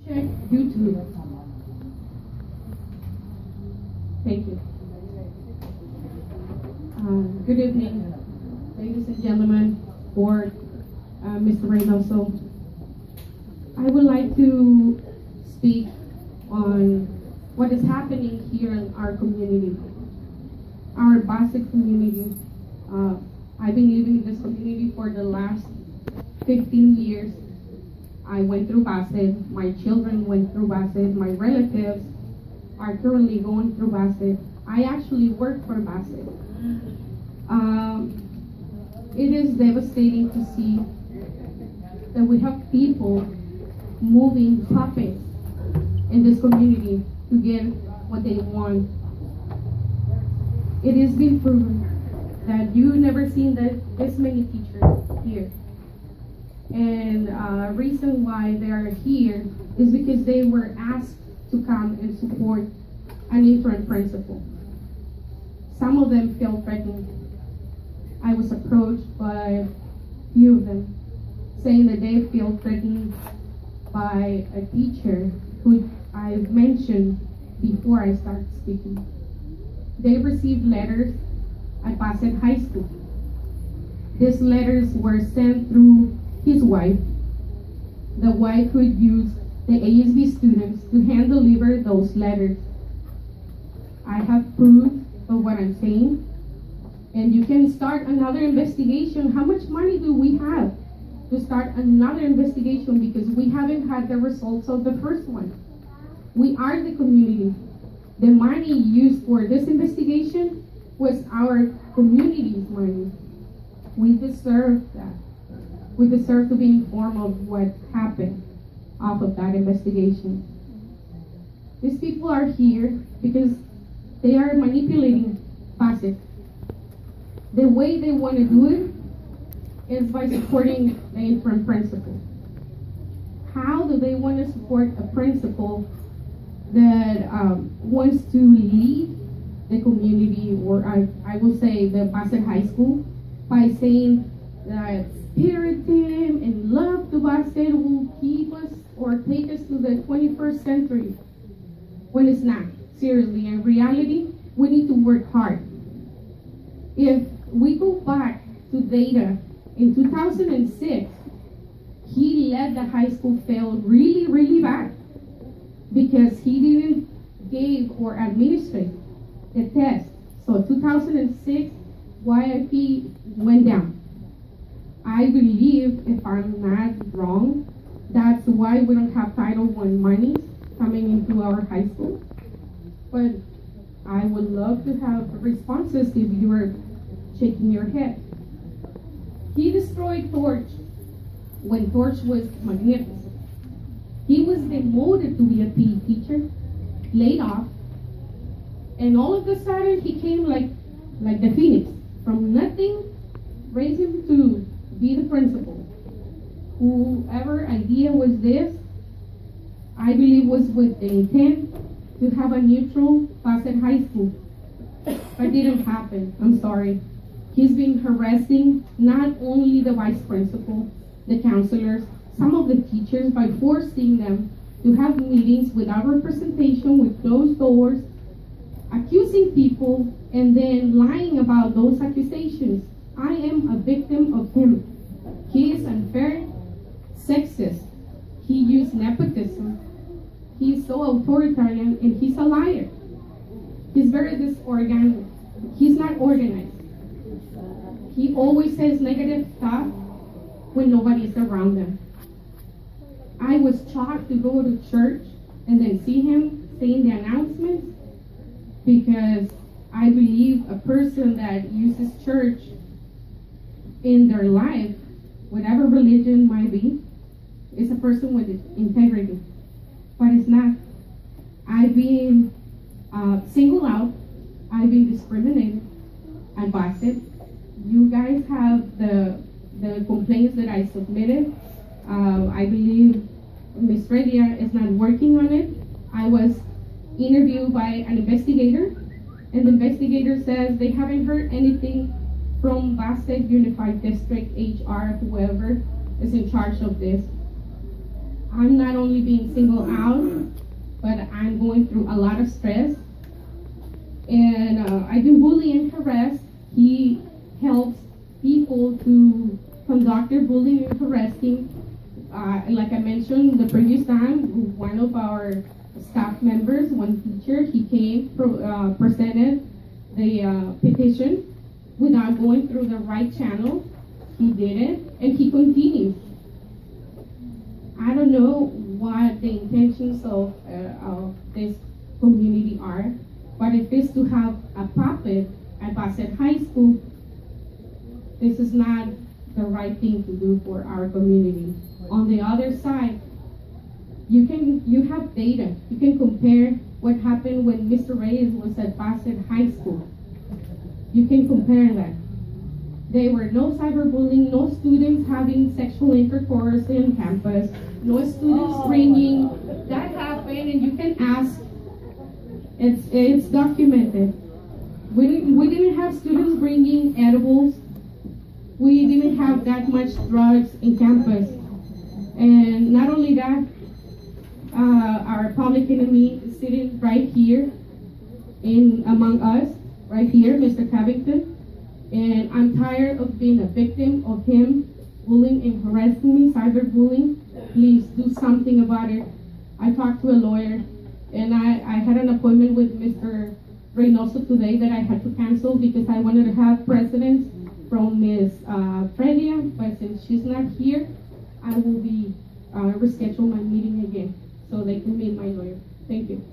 Check YouTube. Thank you. Good evening, ladies and gentlemen, board, Mr. Reynoso. I would like to speak on what is happening here in our community, our Bassett community. I've been living in this community for the last 15 years. I went through Bassett, my children went through Bassett, my relatives are currently going through Bassett. I actually work for Bassett. It is devastating to see that we have people moving puppets in this community to get what they want. It has been proven that you never seen this many teachers here. And reason why they are here is because they were asked to come and support an interim principal. Some of them felt threatened. I was approached by a few of them saying that they feel threatened by a teacher who I mentioned before I started speaking. They received letters at Bassett High School. These letters were sent through his wife. The wife would use the ASB students to hand deliver those letters. I have proof of what I'm saying, and you can start another investigation. How much money do we have to start another investigation because we haven't had the results of the first one? We are the community. The money used for this investigation was our community's money. We deserve that. We deserve to be informed of what happened off of that investigation. These people are here because they are manipulating Bassett. The way they want to do it is by supporting the interim principal. How do they want to support a principal that wants to lead the community, or I will say the Bassett High School, by saying that Puritan and love to Bassett will keep us or take us to the 21st century, when it's not. Seriously, in reality, we need to work hard. If we go back to data, in 2006, he let the high school fail really, really bad because he didn't give or administrate the test. So 2006, YIP went down. I believe, if I'm not wrong, that's why we don't have Title I money coming into our high school. But I would love to have responses if you are shaking your head. He destroyed Torch when Torch was magnificent. He was demoted to be a PE teacher, laid off, and all of a sudden he came like the phoenix. From nothing, raised him to be the principal. Whoever idea was this, I believe was with the intent to have a neutral Bassett High School. But didn't happen, I'm sorry. He's been harassing not only the vice principal, the counselors, some of the teachers by forcing them to have meetings without representation, with closed doors, accusing people, and then lying about those accusations. I am a victim of him. He is unfair, sexist. He used nepotism. He's so authoritarian, and he's a liar. He's very disorganized. He's not organized. He always says negative stuff when nobody's around him. I was shocked to go to church and then see him saying the announcements, because I believe a person that uses church in their life, whatever religion might be, is a person with integrity. But it's not. I've been singled out. I've been discriminated at Bassett. You guys have the complaints that I submitted. I believe Ms. Redia is not working on it. I was interviewed by an investigator, and the investigator says they haven't heard anything from Bassett Unified District HR, whoever is in charge of this. I'm not only being singled through a lot of stress. And I've been bullied and harassed. He helps people to conduct their bullying and harassing. Like I mentioned the previous time, one of our staff members, one teacher, he came, presented the petition without going through the right channel. He did it, and he continues. I don't know what the intentions of this community are, but if it's to have a puppet at Bassett High School, this is not the right thing to do for our community. On the other side, you have data. You can compare what happened when Mr. Reyes was at Bassett High School. You can compare that. There were no cyberbullying, no students having sexual intercourse in campus, no students ringing. That happened, and you can ask. It's documented. We didn't have students bringing edibles. We didn't have that much drugs in campus. And not only that, our public enemy is sitting right here among us, right here, Mr. Covington. And I'm tired of being a victim of him bullying and harassing me, cyberbullying. Please do something about it. I talked to a lawyer, and I had an appointment with Mr. Reynoso today that I had to cancel because I wanted to have precedence from Ms. Fredia, but since she's not here, I will be reschedule my meeting again so they can meet my lawyer. Thank you.